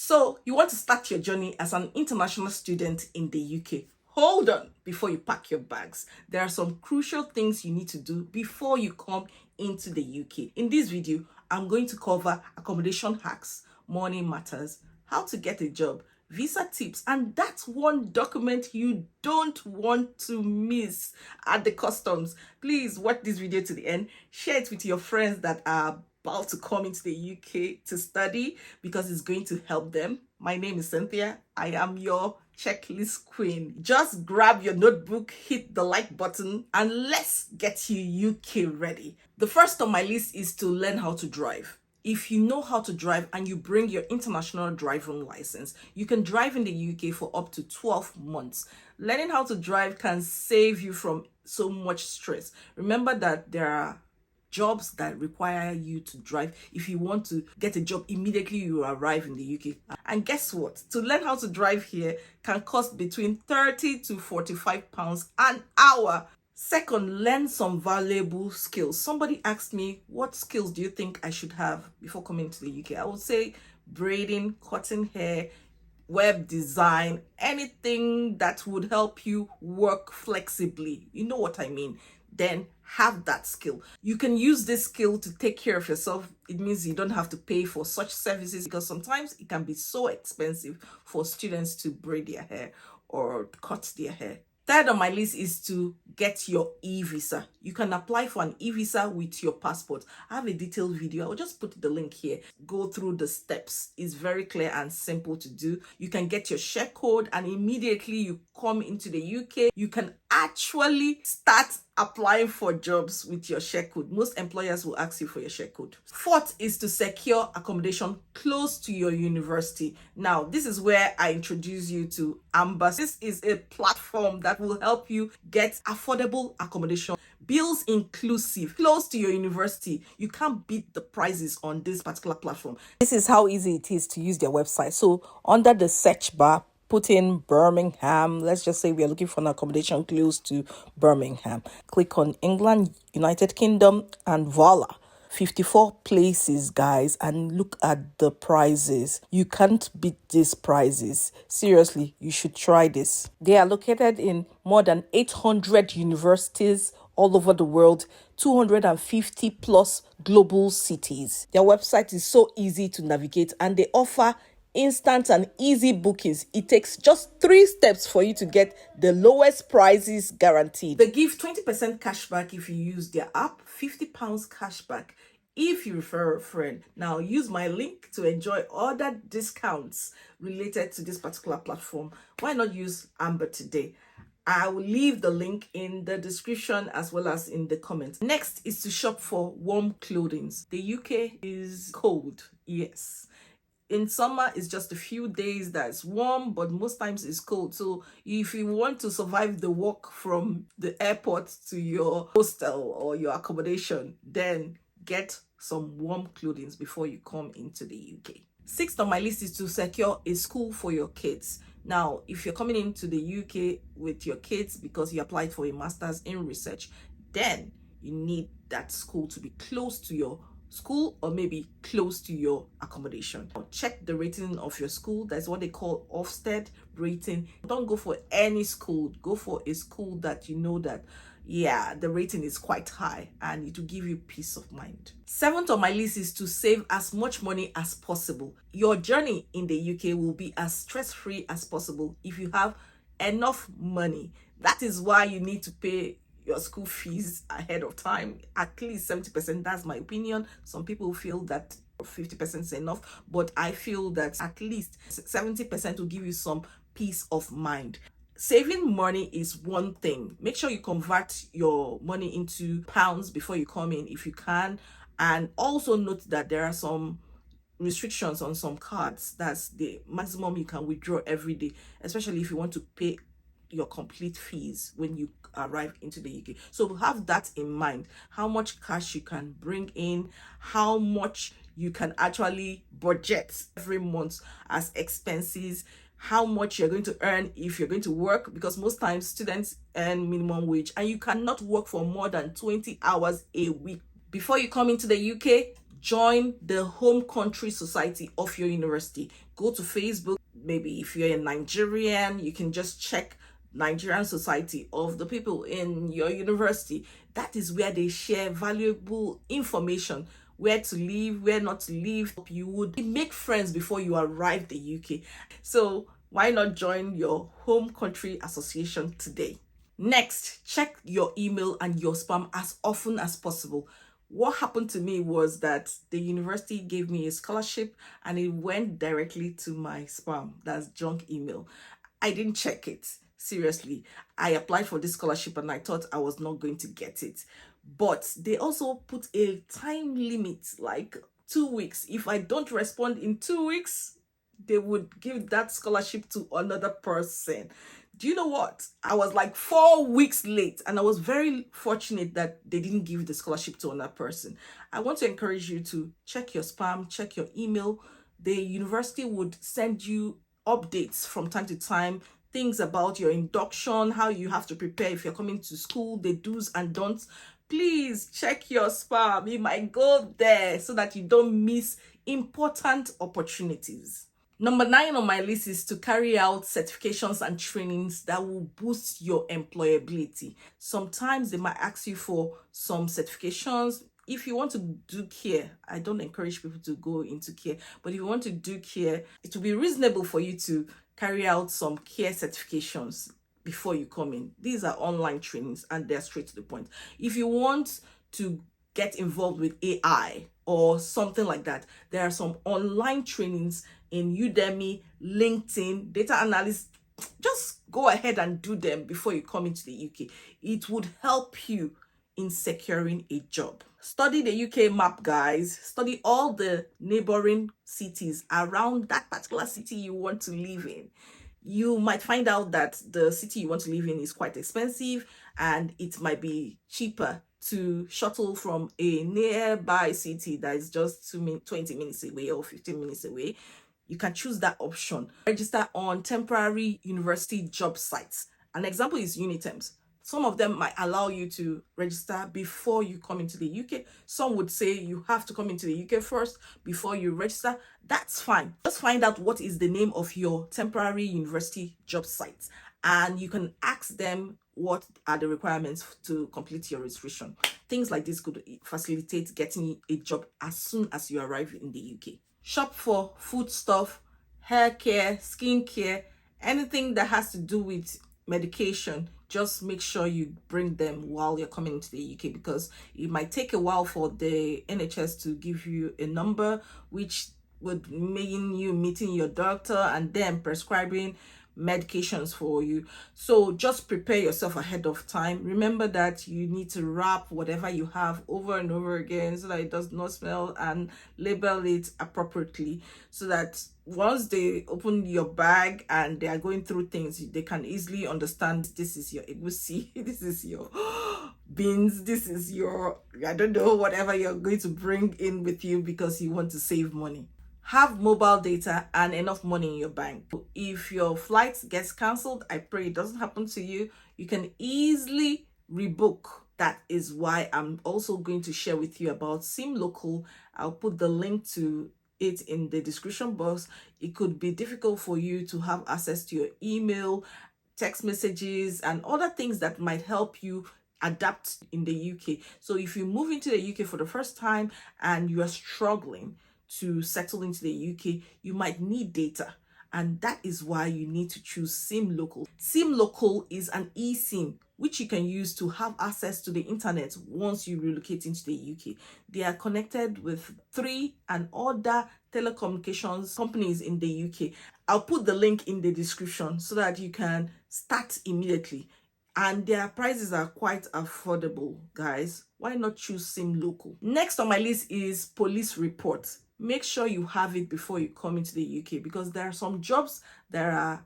So you want to start your journey as an international student in the UK. Hold on before you pack your bags. There are some crucial things you need to do before you come into the UK. In this video, I'm going to cover accommodation hacks, money matters, how to get a job, visa tips, and that's one document you don't want to miss at the customs. Please watch this video to the end. Share it with your friends that are about to come into the UK to study because it's going to help them. My name is Cynthia. I am your checklist queen. Just grab your notebook, hit the like button, and let's get you UK ready. The first on my list is to learn how to drive. If you know how to drive and you bring your international driving license, you can drive in the UK for up to 12 months. Learning how to drive can save you from so much stress. Remember that there are jobs that require you to drive. If you want to get a job immediately you arrive in the UK. And guess what? To learn how to drive here can cost between 30 to 45 pounds an hour. Second, learn some valuable skills. Somebody asked me, what skills do you think I should have before coming to the UK? I would say braiding, cutting hair, web design, anything that would help you work flexibly. You know what I mean? Then have that skill. You can use this skill to take care of yourself. It means you don't have to pay for such services because sometimes it can be so expensive for students to braid their hair or cut their hair. Third on my list is to get your EVisa. You can apply for an EVisa with your passport. I have a detailed video. I'll just put the link here. Go through the steps. It's very clear and simple to do. You can get your share code and immediately you come into the UK. You can actually start applying for jobs with your share code. Most employers will ask you for your share code. Fourth is to secure accommodation close to your university. Now, this is where I introduce you to Amber. This is a platform that will help you get affordable accommodation, bills inclusive, close to your university. You can't beat the prices on this particular platform. This is how easy it is to use their website. So under the search bar, put in Birmingham. Let's just say we are looking for an accommodation close to Birmingham. Click on England, United Kingdom, and voila. 54 places, guys, and look at the prices. You can't beat these prices. Seriously, you should try this. They are located in more than 800 universities all over the world, 250 plus global cities. Their website is so easy to navigate and they offer instant and easy bookings. It takes just 3 steps for you to get the lowest prices guaranteed. They give 20% cashback if you use their app, £50 cashback if you refer a friend. Now use my link to enjoy other discounts related to this particular platform. Why not use Amber today? I will leave the link in the description as well as in the comments. Next is to shop for warm clothing. The UK is cold, yes. In summer, it's just a few days that's warm, but most times it's cold. So if you want to survive the walk from the airport to your hostel or your accommodation, then get some warm clothing before you come into the UK. Sixth on my list is to secure a school for your kids. Now, if you're coming into the UK with your kids because you applied for a master's in research, then you need that school to be close to your school or maybe close to your accommodation. Check the rating of your school. That's what they call Ofsted rating. Don't go for any school. Go for a school that you know that, yeah, the rating is quite high and it will give you peace of mind. Seventh on my list is to save as much money as possible. Your journey in the UK will be as stress-free as possible if you have enough money. That is why you need to pay your school fees ahead of time, at least 70%. That's my opinion. Some people feel that 50% is enough, but I feel that at least 70% will give you some peace of mind. Saving money is one thing. Make sure you convert your money into pounds before you come in if you can. And also note that there are some restrictions on some cards. That's the maximum you can withdraw every day, especially if you want to pay your complete fees when you arrive into the UK. So have that in mind, how much cash you can bring in, how much you can actually budget every month as expenses, how much you're going to earn if you're going to work, because most times students earn minimum wage and you cannot work for more than 20 hours a week. Before you come into the UK, join the home country society of your university. Go to Facebook. Maybe if you're a Nigerian, you can just check Nigerian Society of the people in your university. That is where they share valuable information, where to live, where not to live. You would make friends before you arrive the UK. So why not join your home country association today? Next, check your email and your spam as often as possible. What happened to me was that the university gave me a scholarship and it went directly to my spam, that's junk email. I didn't check it. Seriously, I applied for this scholarship and I thought I was not going to get it. But they also put a time limit, like 2 weeks. If I don't respond in 2 weeks, they would give that scholarship to another person. Do you know what? I was like 4 weeks late and I was very fortunate that they didn't give the scholarship to another person. I want to encourage you to check your spam, check your email. The university would send you updates from time to time, things about your induction, how you have to prepare if you're coming to school, the do's and don'ts. Please check your spam. You might go there so that you don't miss important opportunities. Number 9 on my list is to carry out certifications and trainings that will boost your employability. Sometimes they might ask you for some certifications. If you want to do care, I don't encourage people to go into care, but if you want to do care, it will be reasonable for you to carry out some care certifications before you come in. These are online trainings and they're straight to the point. If you want to get involved with AI or something like that, there are some online trainings in Udemy, LinkedIn, data analyst. Just go ahead and do them before you come into the UK. It would help you in securing a job. Study the UK map, guys. Study all the neighboring cities around that particular city you want to live in. You might find out that the city you want to live in is quite expensive and it might be cheaper to shuttle from a nearby city that is just 20 minutes away or 15 minutes away. You can choose that option. Register on temporary university job sites. An example is Unitems. Some of them might allow you to register before you come into the UK. Some would say you have to come into the UK first before you register. That's fine. Just find out what is the name of your temporary university job sites and you can ask them what are the requirements to complete your registration. Things like this could facilitate getting a job as soon as you arrive in the UK. Shop for food stuff, hair care, skin care, anything that has to do with medication. Just make sure you bring them while you're coming into the UK because it might take a while for the NHS to give you a number, which would mean you meeting your doctor and then prescribing medications for you. So just prepare yourself ahead of time. Remember that you need to wrap whatever you have over and over again so that it does not smell, and label it appropriately so that once they open your bag and they are going through things, they can easily understand this is your egusi, this is your beans, this is your, I don't know, whatever you're going to bring in with you because you want to save money. Have mobile data and enough money in your bank. If your flight gets cancelled, I pray it doesn't happen to you. You can easily rebook. That is why I'm also going to share with you about Sim Local. I'll put the link to it in the description box. It could be difficult for you to have access to your email, text messages, and other things that might help you adapt in the UK. So if you move into the UK for the first time and you are struggling to settle into the UK, you might need data. And that is why you need to choose Sim Local. Sim Local is an eSIM which you can use to have access to the internet once you relocate into the UK. They are connected with 3 and other telecommunications companies in the UK. I'll put the link in the description so that you can start immediately. And their prices are quite affordable, guys. Why not choose Sim Local? Next on my list is police report. Make sure you have it before you come into the UK because there are some jobs that are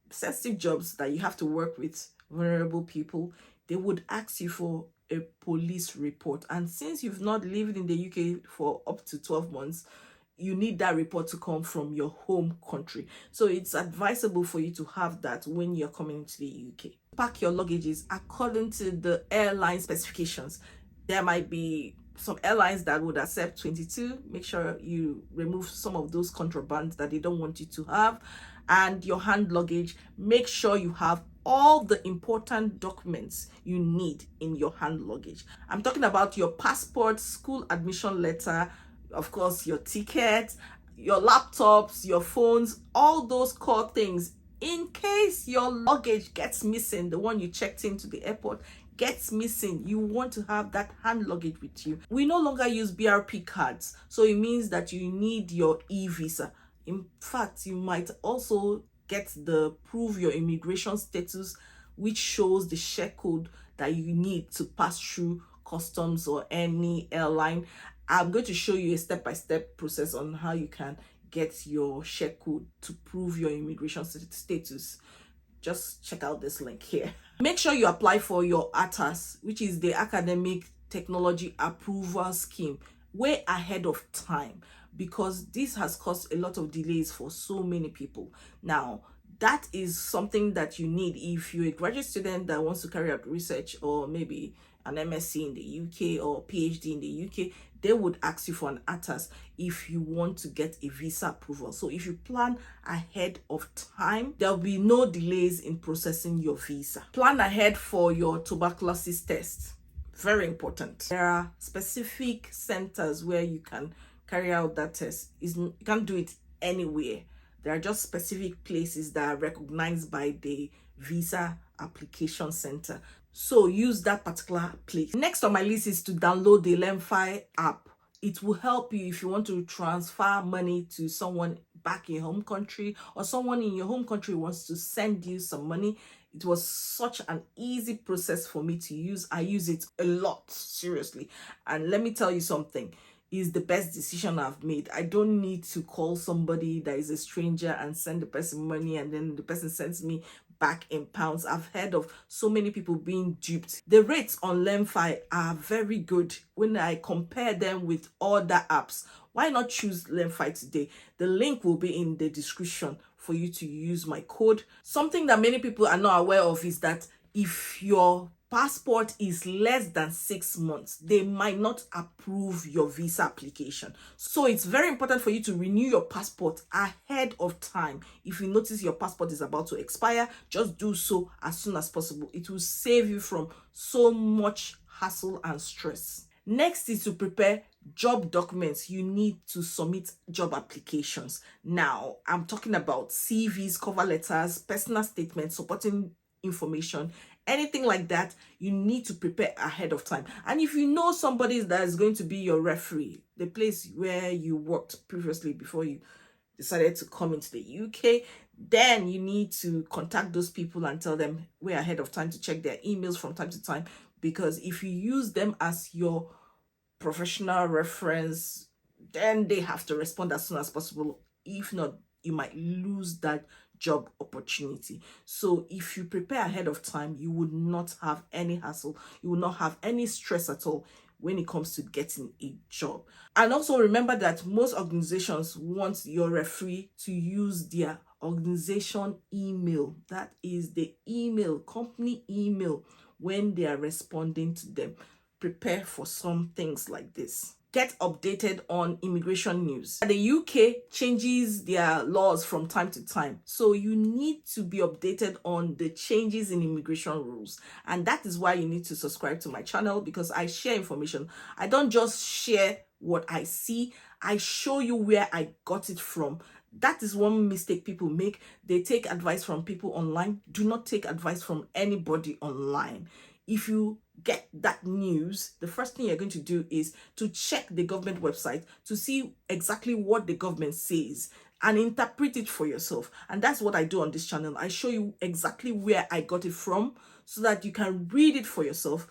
sensitive jobs that you have to work with vulnerable people. They would ask you for a police report. And since you've not lived in the UK for up to 12 months, you need that report to come from your home country. So it's advisable for you to have that when you're coming into the UK. Pack your luggages according to the airline specifications. There might be some airlines that would accept 22. Make sure you remove some of those contrabands that they don't want you to have. And your hand luggage, make sure you have all the important documents you need in your hand luggage. I'm talking about your passport, school admission letter, of course your ticket, your laptops, your phones, all those core things. In case your luggage gets missing, the one you checked into the airport gets missing, you want to have that hand luggage with you. We no longer use BRP cards, so it means that you need your EVisa. In fact, you might also get the prove your immigration status, which shows the share code that you need to pass through customs or any airline. I'm going to show you a step-by-step process on how you can get your share code to prove your immigration status. Just check out this link here. Make sure you apply for your ATAS, which is the Academic Technology Approval Scheme, way ahead of time, because this has caused a lot of delays for so many people. Now, that is something that you need if you're a graduate student that wants to carry out research, or maybe an MSc in the UK or PhD in the UK. They would ask you for an ATAS if you want to get a visa approval. So if you plan ahead of time, there'll be no delays in processing your visa. Plan ahead for your tuberculosis test. Very important. There are specific centers where you can carry out that test. You can't do it anywhere. There are just specific places that are recognized by the visa application center. So use that particular place. Next on my list is to download the Lenfi app. It will help you if you want to transfer money to someone back in your home country, or someone in your home country wants to send you some money. It was such an easy process for me to use. I use it a lot, seriously. And let me tell you something, is the best decision I've made. I don't need to call somebody that is a stranger and send the person money and then the person sends me back in pounds. I've heard of so many people being duped. The rates on Lenfi are very good when I compare them with other apps. Why not choose Lenfi today? The link will be in the description for you to use my code. Something that many people are not aware of is that if your passport is less than 6 months, they might not approve your visa application. So it's very important for you to renew your passport ahead of time. If you notice your passport is about to expire, just do so as soon as possible. It will save you from so much hassle and stress. Next is to prepare job documents. You need to submit job applications. Now, I'm talking about CVs, cover letters, personal statements, supporting information, anything like that. You need to prepare ahead of time. And if you know somebody that is going to be your referee, the place where you worked previously before you decided to come into the UK, then you need to contact those people and tell them way ahead of time to check their emails from time to time, because if you use them as your professional reference, then they have to respond as soon as possible. If not, you might lose that job opportunity. So if you prepare ahead of time, you would not have any hassle. You will not have any stress at all when it comes to getting a job. And also remember that most organizations want your referee to use their organization email. That is the email, company email, when they are responding to them. Prepare for some things like this. Get updated on immigration news. The UK changes their laws from time to time, so you need to be updated on the changes in immigration rules. And that is why you need to subscribe to my channel, because I share information. I don't just share what I see, I show you where I got it from. That is one mistake people make. They take advice from people online. Do not take advice from anybody online. If you get that news, the first thing you're going to do is to check the government website to see exactly what the government says and interpret it for yourself. And that's what I do on this channel. I show you exactly where I got it from so that you can read it for yourself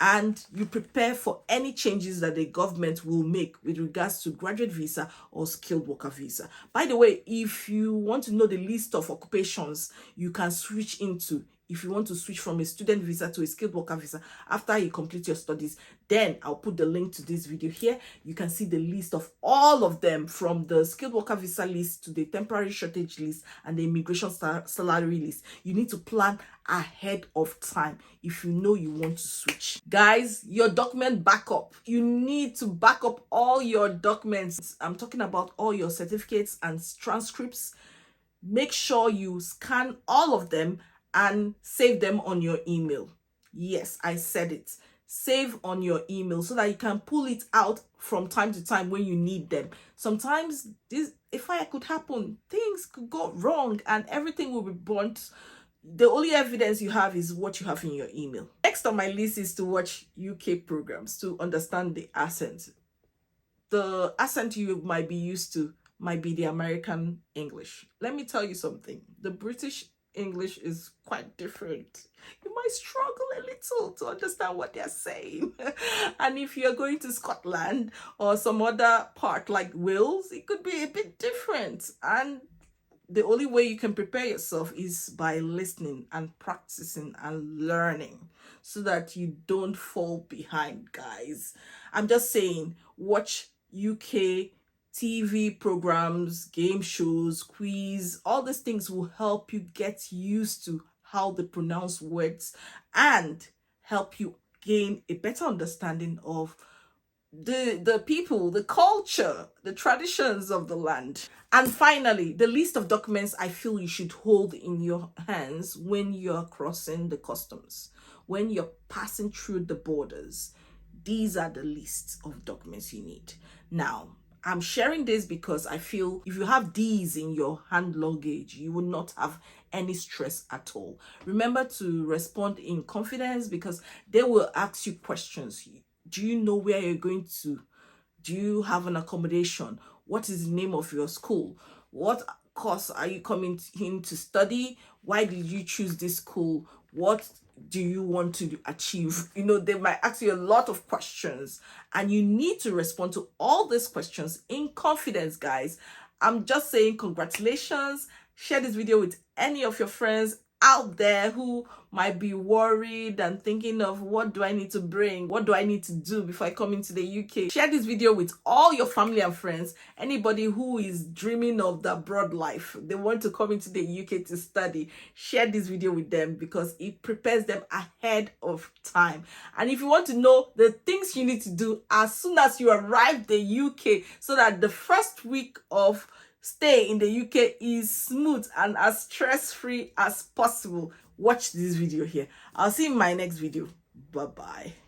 and you prepare for any changes that the government will make with regards to graduate visa or skilled worker visa. By the way, if you want to know the list of occupations you can switch into if you want to switch from a student visa to a skilled worker visa after you complete your studies, then I'll put the link to this video here. You can see the list of all of them, from the skilled worker visa list to the temporary shortage list and the immigration salary list. You need to plan ahead of time if you know you want to switch. Guys, your document backup. You need to back up all your documents. I'm talking about all your certificates and transcripts. Make sure you scan all of them and save them on your email. Yes, I said it. Save on your email so that you can pull it out from time to time when you need them. Sometimes a fire could happen, things could go wrong, and everything will be burnt. The only evidence you have is what you have in your email. Next on my list is to watch UK programs to understand the accent. The accent you might be used to might be the American English. Let me tell you something. The British English is quite different. You might struggle a little to understand what they're saying. And if you're going to Scotland or some other part like Wales, it could be a bit different. And the only way you can prepare yourself is by listening and practicing and learning so that you don't fall behind, guys. I'm just saying, watch UK TV programs, game shows, quiz. All these things will help you get used to how they pronounce words and help you gain a better understanding of the people, the culture, the traditions of the land. And finally, the list of documents I feel you should hold in your hands when you're crossing the customs, when you're passing through the borders. These are the list of documents you need. Now, I'm sharing this because I feel if you have these in your hand luggage, you will not have any stress at all. Remember to respond in confidence because they will ask you questions. Do you know where you're going to? Do you have an accommodation? What is the name of your school? What course are you coming in to study? Why did you choose this school? What do you want to achieve? You know, they might ask you a lot of questions and you need to respond to all these questions in confidence, guys. I'm just saying congratulations. Share this video with any of your friends out there who might be worried and thinking of what do I need to bring? What do I need to do before I come into the UK? Share this video with all your family and friends. Anybody who is dreaming of the abroad life, they want to come into the UK to study, share this video with them because it prepares them ahead of time. And if you want to know the things you need to do as soon as you arrive the UK so that the first week of stay in the UK is smooth and as stress-free as possible, watch this video here. I'll see you in my next video. Bye-bye.